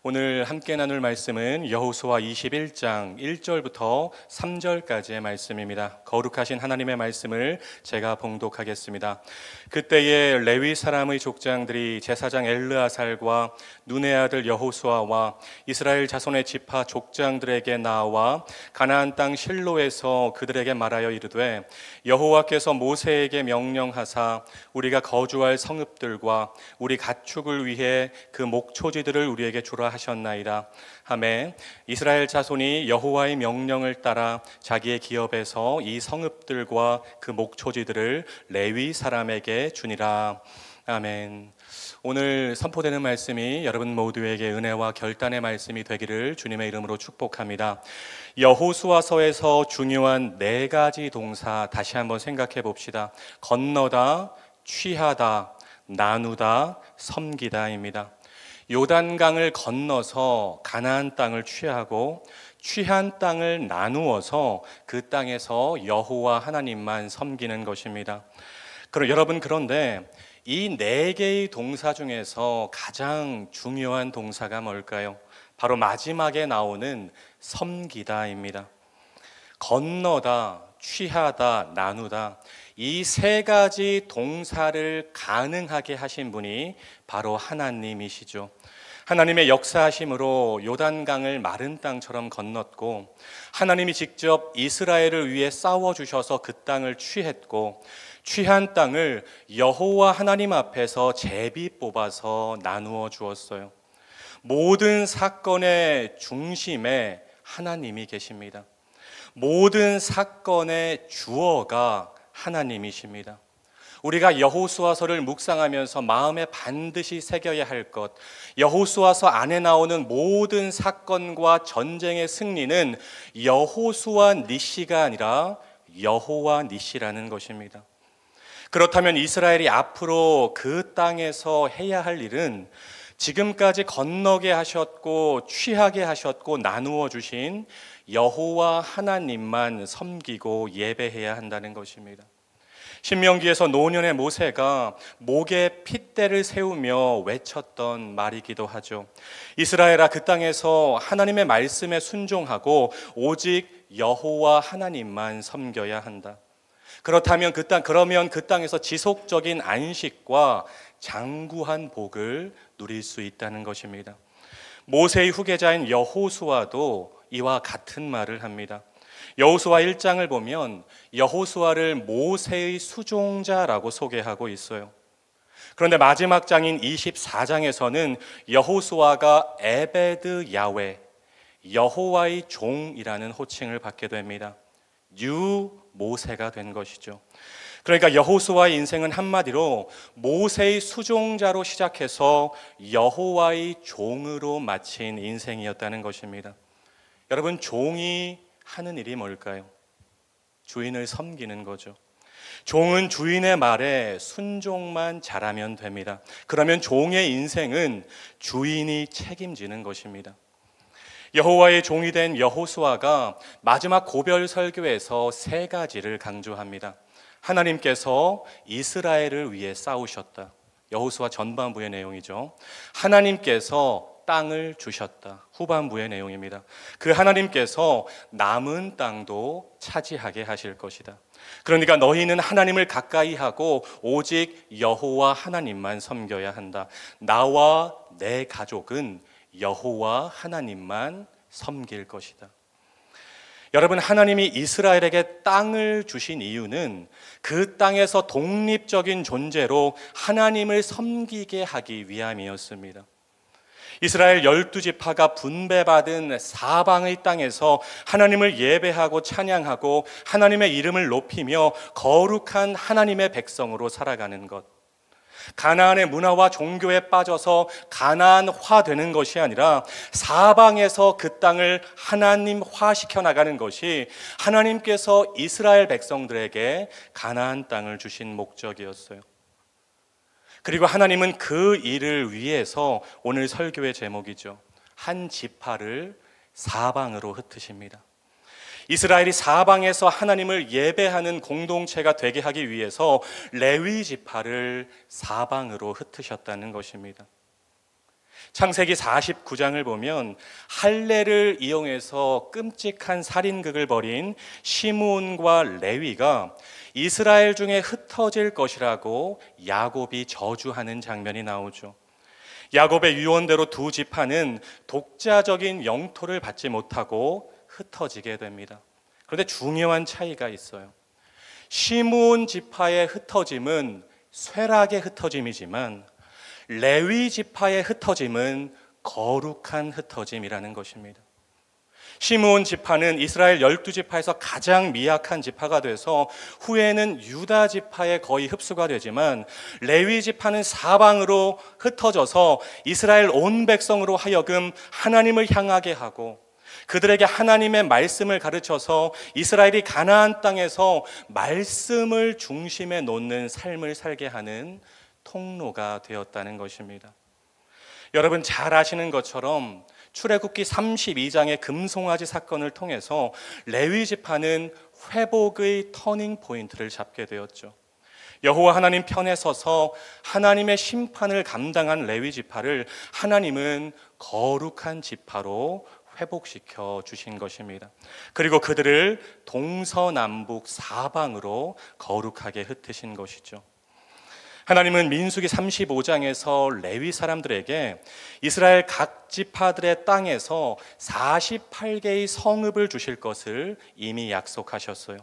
오늘 함께 나눌 말씀은 여호수아 21장 1절부터 3절까지의 말씀입니다. 거룩하신 하나님의 말씀을 제가 봉독하겠습니다. 그때에 레위 사람의 족장들이 제사장 엘르아살과 눈의 아들 여호수아와 이스라엘 자손의 지파 족장들에게 나와 가나안 땅 실로에서 그들에게 말하여 이르되 여호와께서 모세에게 명령하사 우리가 거주할 성읍들과 우리 가축을 위해 그 목초지들을 우리에게 주라 하셨나이다 하매 이스라엘 자손이 여호와의 명령을 따라 자기의 기업에서 이 성읍들과 그 목초지들을 레위 사람에게 주니라. 아멘. 오늘 선포되는 말씀이 여러분 모두에게 은혜와 결단의 말씀이 되기를 주님의 이름으로 축복합니다. 여호수아서에서 중요한 4가지 동사 다시 한번 생각해 봅시다. 건너다, 취하다, 나누다, 섬기다입니다. 요단강을 건너서 가나안 땅을 취하고 취한 땅을 나누어서 그 땅에서 여호와 하나님만 섬기는 것입니다. 여러분, 그런데 이 4개의 동사 중에서 가장 중요한 동사가 뭘까요? 바로 마지막에 나오는 섬기다입니다. 건너다, 취하다, 나누다, 이 3가지 동사를 가능하게 하신 분이 바로 하나님이시죠. 하나님의 역사하심으로 요단강을 마른 땅처럼 건넜고, 하나님이 직접 이스라엘을 위해 싸워주셔서 그 땅을 취했고, 취한 땅을 여호와 하나님 앞에서 제비 뽑아서 나누어 주었어요. 모든 사건의 중심에 하나님이 계십니다. 모든 사건의 주어가 하나님이십니다. 우리가 여호수아서를 묵상하면서 마음에 반드시 새겨야 할 것, 여호수아서 안에 나오는 모든 사건과 전쟁의 승리는 여호수아 니시가 아니라 여호와 니시라는 것입니다. 그렇다면 이스라엘이 앞으로 그 땅에서 해야 할 일은 지금까지 건너게 하셨고 취하게 하셨고 나누어 주신 여호와 하나님만 섬기고 예배해야 한다는 것입니다. 신명기에서 노년의 모세가 목에 핏대를 세우며 외쳤던 말이기도 하죠. 이스라엘아, 그 땅에서 하나님의 말씀에 순종하고 오직 여호와 하나님만 섬겨야 한다. 그렇다면 그러면 그 땅에서 지속적인 안식과 장구한 복을 누릴 수 있다는 것입니다. 모세의 후계자인 여호수아도 이와 같은 말을 합니다. 여호수아 1장을 보면 여호수아를 모세의 수종자라고 소개하고 있어요. 그런데 마지막 장인 24장에서는 여호수아가 에베드 야훼, 여호와의 종이라는 호칭을 받게 됩니다. 뉴 모세가 된 것이죠. 그러니까 여호수아의 인생은 한마디로 모세의 수종자로 시작해서 여호와의 종으로 마친 인생이었다는 것입니다. 여러분, 종이 하는 일이 뭘까요? 주인을 섬기는 거죠. 종은 주인의 말에 순종만 잘하면 됩니다. 그러면 종의 인생은 주인이 책임지는 것입니다. 여호와의 종이 된 여호수아가 마지막 고별 설교에서 3가지를 강조합니다. 하나님께서 이스라엘을 위해 싸우셨다. 여호수아 전반부의 내용이죠. 하나님께서 땅을 주셨다. 후반부의 내용입니다. 그 하나님께서 남은 땅도 차지하게 하실 것이다. 그러니까 너희는 하나님을 가까이 하고 오직 여호와 하나님만 섬겨야 한다. 나와 내 가족은 여호와 하나님만 섬길 것이다. 여러분, 하나님이 이스라엘에게 땅을 주신 이유는 그 땅에서 독립적인 존재로 하나님을 섬기게 하기 위함이었습니다. 이스라엘 12지파가 분배받은 사방의 땅에서 하나님을 예배하고 찬양하고 하나님의 이름을 높이며 거룩한 하나님의 백성으로 살아가는 것, 가나안의 문화와 종교에 빠져서 가나안화 되는 것이 아니라 사방에서 그 땅을 하나님화 시켜나가는 것이 하나님께서 이스라엘 백성들에게 가나안 땅을 주신 목적이었어요. 그리고 하나님은 그 일을 위해서 오늘 설교의 제목이죠. 한 지파를 사방으로 흩으십니다. 이스라엘이 사방에서 하나님을 예배하는 공동체가 되게 하기 위해서 레위 지파를 사방으로 흩으셨다는 것입니다. 창세기 49장을 보면 할례를 이용해서 끔찍한 살인극을 벌인 시므온과 레위가 이스라엘 중에 흩어질 것이라고 야곱이 저주하는 장면이 나오죠. 야곱의 유언대로 두 지파는 독자적인 영토를 받지 못하고 흩어지게 됩니다. 그런데 중요한 차이가 있어요. 시므온 지파의 흩어짐은 쇠락의 흩어짐이지만 레위 지파의 흩어짐은 거룩한 흩어짐이라는 것입니다. 시므온 지파는 이스라엘 12지파에서 가장 미약한 지파가 돼서 후에는 유다 지파에 거의 흡수가 되지만, 레위 지파는 사방으로 흩어져서 이스라엘 온 백성으로 하여금 하나님을 향하게 하고 그들에게 하나님의 말씀을 가르쳐서 이스라엘이 가나안 땅에서 말씀을 중심에 놓는 삶을 살게 하는 통로가 되었다는 것입니다. 여러분 잘 아시는 것처럼 출애굽기 32장의 금송아지 사건을 통해서 레위 지파는 회복의 터닝 포인트를 잡게 되었죠. 여호와 하나님 편에 서서 하나님의 심판을 감당한 레위 지파를 하나님은 거룩한 지파로 회복시켜 주신 것입니다. 그리고 그들을 동서남북 사방으로 거룩하게 흩으신 것이죠. 하나님은 민수기 35장에서 레위 사람들에게 이스라엘 각 지파들의 땅에서 48개의 성읍을 주실 것을 이미 약속하셨어요.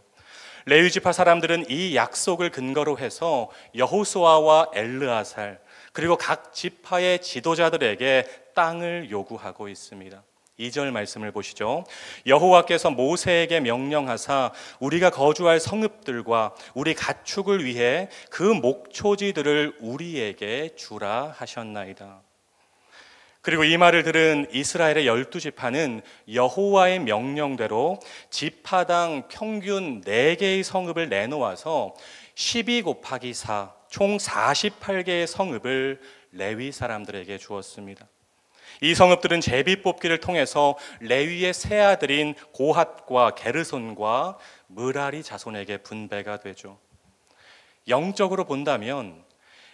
레위 지파 사람들은 이 약속을 근거로 해서 여호수아와 엘르아살 그리고 각 지파의 지도자들에게 땅을 요구하고 있습니다. 2절 말씀을 보시죠. 여호와께서 모세에게 명령하사 우리가 거주할 성읍들과 우리 가축을 위해 그 목초지들을 우리에게 주라 하셨나이다. 그리고 이 말을 들은 이스라엘의 12지파는 여호와의 명령대로 지파당 평균 4개의 성읍을 내놓아서 12 곱하기 4, 총 48개의 성읍을 레위 사람들에게 주었습니다. 이 성읍들은 제비 뽑기를 통해서 레위의 세 아들인 고핫과 게르손과 므라리 자손에게 분배가 되죠. 영적으로 본다면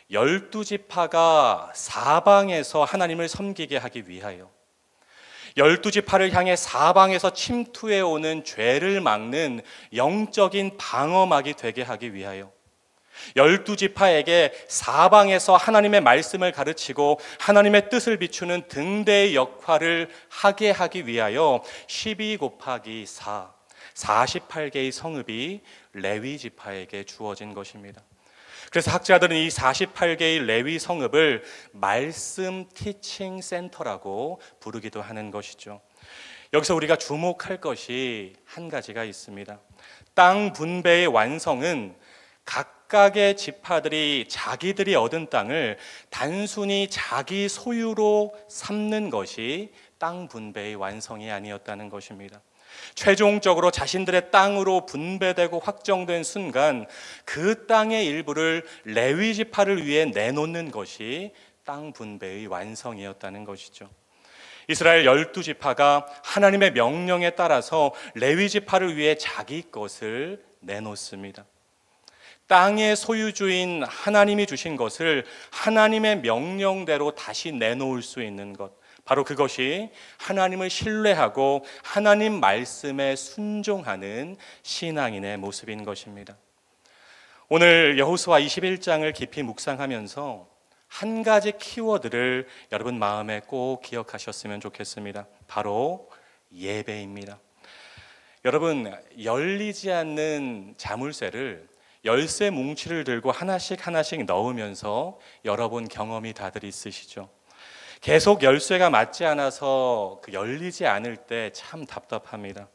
12지파가 사방에서 하나님을 섬기게 하기 위하여 12지파를 향해 사방에서 침투해 오는 죄를 막는 영적인 방어막이 되게 하기 위하여 12지파에게 사방에서 하나님의 말씀을 가르치고 하나님의 뜻을 비추는 등대의 역할을 하게 하기 위하여 12 곱하기 4, 48개의 성읍이 레위 지파에게 주어진 것입니다. 그래서 학자들은 이 48개의 레위 성읍을 말씀 티칭 센터라고 부르기도 하는 것이죠. 여기서 우리가 주목할 것이 한 가지가 있습니다. 땅 분배의 완성은 각각의 지파들이 자기들이 얻은 땅을 단순히 자기 소유로 삼는 것이 땅 분배의 완성이 아니었다는 것입니다. 최종적으로 자신들의 땅으로 분배되고 확정된 순간 그 땅의 일부를 레위 지파를 위해 내놓는 것이 땅 분배의 완성이었다는 것이죠. 이스라엘 12지파가 하나님의 명령에 따라서 레위 지파를 위해 자기 것을 내놓습니다. 땅의 소유주인 하나님이 주신 것을 하나님의 명령대로 다시 내놓을 수 있는 것, 바로 그것이 하나님을 신뢰하고 하나님 말씀에 순종하는 신앙인의 모습인 것입니다. 오늘 여호수아 21장을 깊이 묵상하면서 한 가지 키워드를 여러분 마음에 꼭 기억하셨으면 좋겠습니다. 바로 예배입니다. 여러분, 열리지 않는 자물쇠를 열쇠 뭉치를 들고 하나씩 넣으면서 열어본 경험이 다들 있으시죠? 계속 열쇠가 맞지 않아서 열리지 않을 때 참 답답합니다.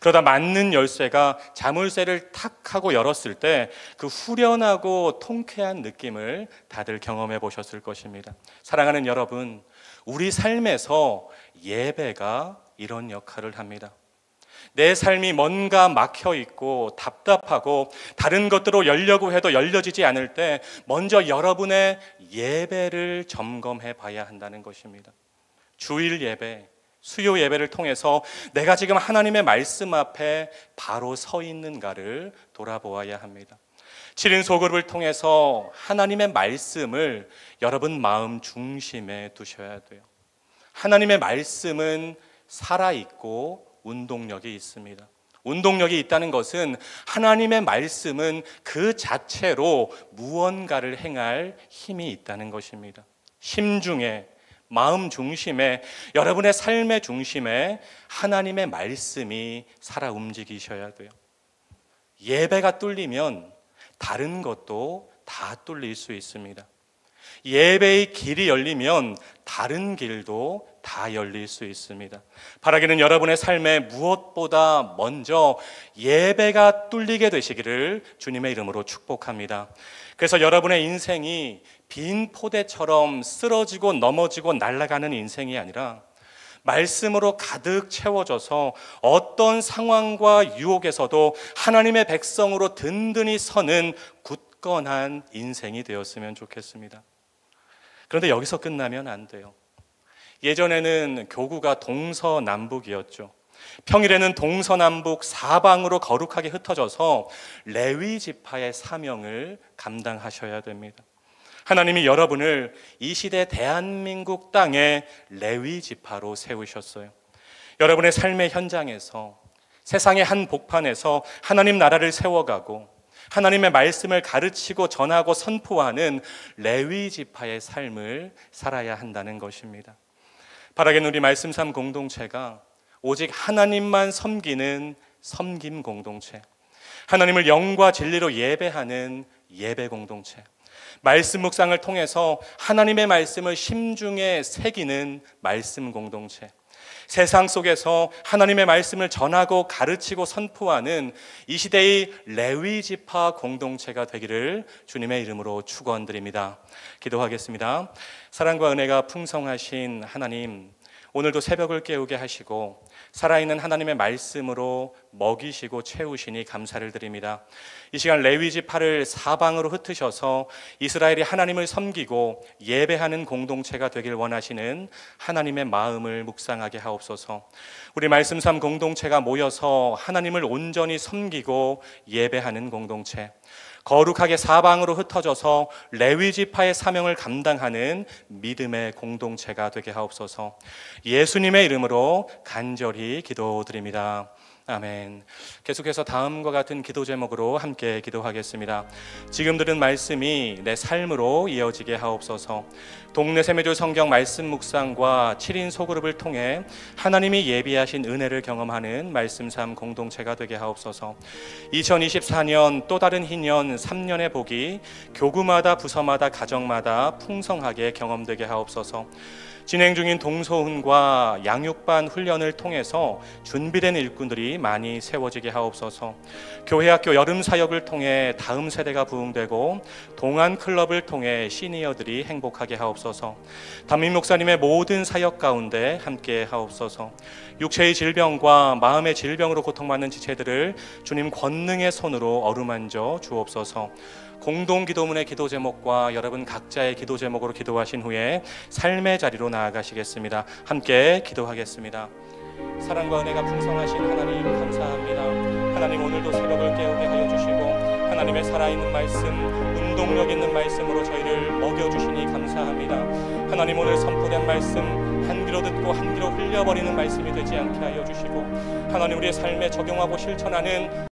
그러다 맞는 열쇠가 자물쇠를 탁 하고 열었을 때 그 후련하고 통쾌한 느낌을 다들 경험해 보셨을 것입니다. 사랑하는 여러분, 우리 삶에서 예배가 이런 역할을 합니다. 내 삶이 뭔가 막혀 있고 답답하고 다른 것들로 열려고 해도 열려지지 않을 때 먼저 여러분의 예배를 점검해 봐야 한다는 것입니다. 주일 예배, 수요 예배를 통해서 내가 지금 하나님의 말씀 앞에 바로 서 있는가를 돌아보아야 합니다. 7인 소그룹을 통해서 하나님의 말씀을 여러분 마음 중심에 두셔야 돼요. 하나님의 말씀은 살아있고 운동력이 있습니다. 운동력이 있다는 것은 하나님의 말씀은 그 자체로 무언가를 행할 힘이 있다는 것입니다. 심중에, 마음 중심에, 여러분의 삶의 중심에 하나님의 말씀이 살아 움직이셔야 돼요. 예배가 뚫리면 다른 것도 다 뚫릴 수 있습니다. 예배의 길이 열리면 다른 길도 다 열릴 수 있습니다. 바라기는 여러분의 삶에 무엇보다 먼저 예배가 뚫리게 되시기를 주님의 이름으로 축복합니다. 그래서 여러분의 인생이 빈 포대처럼 쓰러지고 넘어지고 날아가는 인생이 아니라 말씀으로 가득 채워져서 어떤 상황과 유혹에서도 하나님의 백성으로 든든히 서는 굳건한 인생이 되었으면 좋겠습니다. 그런데 여기서 끝나면 안 돼요. 예전에는 교구가 동서남북이었죠. 평일에는 동서남북 사방으로 거룩하게 흩어져서 레위 지파의 사명을 감당하셔야 됩니다. 하나님이 여러분을 이 시대 대한민국 땅에 레위 지파로 세우셨어요. 여러분의 삶의 현장에서, 세상의 한 복판에서 하나님 나라를 세워가고 하나님의 말씀을 가르치고 전하고 선포하는 레위 지파의 삶을 살아야 한다는 것입니다. 바라기는 우리 말씀 삶 공동체가 오직 하나님만 섬기는 섬김 공동체, 하나님을 영과 진리로 예배하는 예배 공동체, 말씀 묵상을 통해서 하나님의 말씀을 심중에 새기는 말씀 공동체, 세상 속에서 하나님의 말씀을 전하고 가르치고 선포하는 이 시대의 레위 지파 공동체가 되기를 주님의 이름으로 축원드립니다. 기도하겠습니다. 사랑과 은혜가 풍성하신 하나님, 오늘도 새벽을 깨우게 하시고 살아있는 하나님의 말씀으로 먹이시고 채우시니 감사를 드립니다. 이 시간 레위 지파를 사방으로 흩으셔서 이스라엘이 하나님을 섬기고 예배하는 공동체가 되길 원하시는 하나님의 마음을 묵상하게 하옵소서. 우리 말씀 삶 공동체가 모여서 하나님을 온전히 섬기고 예배하는 공동체, 거룩하게 사방으로 흩어져서 레위 지파의 사명을 감당하는 믿음의 공동체가 되게 하옵소서. 예수님의 이름으로 간절히 기도드립니다. 아멘. 계속해서 다음과 같은 기도 제목으로 함께 기도하겠습니다. 지금 들은 말씀이 내 삶으로 이어지게 하옵소서. 동네 세미들 성경 말씀 묵상과 7인 소그룹을 통해 하나님이 예비하신 은혜를 경험하는 말씀 삶 공동체가 되게 하옵소서. 2024년 또 다른 희년 3년의 복이 교구마다 부서마다 가정마다 풍성하게 경험되게 하옵소서. 진행 중인 동서훈과 양육반 훈련을 통해서 준비된 일꾼들이 많이 세워지게 하옵소서. 교회학교 여름사역을 통해 다음 세대가 부흥되고 동안클럽을 통해 시니어들이 행복하게 하옵소서. 담임 목사님의 모든 사역 가운데 함께 하옵소서. 육체의 질병과 마음의 질병으로 고통받는 지체들을 주님 권능의 손으로 어루만져 주옵소서. 공동 기도문의 기도 제목과 여러분 각자의 기도 제목으로 기도하신 후에 삶의 자리로 나아가시겠습니다. 함께 기도하겠습니다. 사랑과 은혜가 풍성하신 하나님 감사합니다. 하나님 오늘도 새벽을 깨우게 하여 주시고 하나님의 살아있는 말씀, 운동력 있는 말씀으로 저희를 먹여주시니 감사합니다. 하나님 오늘 선포된 말씀 한 귀로 듣고 한 귀로 흘려버리는 말씀이 되지 않게 하여 주시고 하나님 우리의 삶에 적용하고 실천하는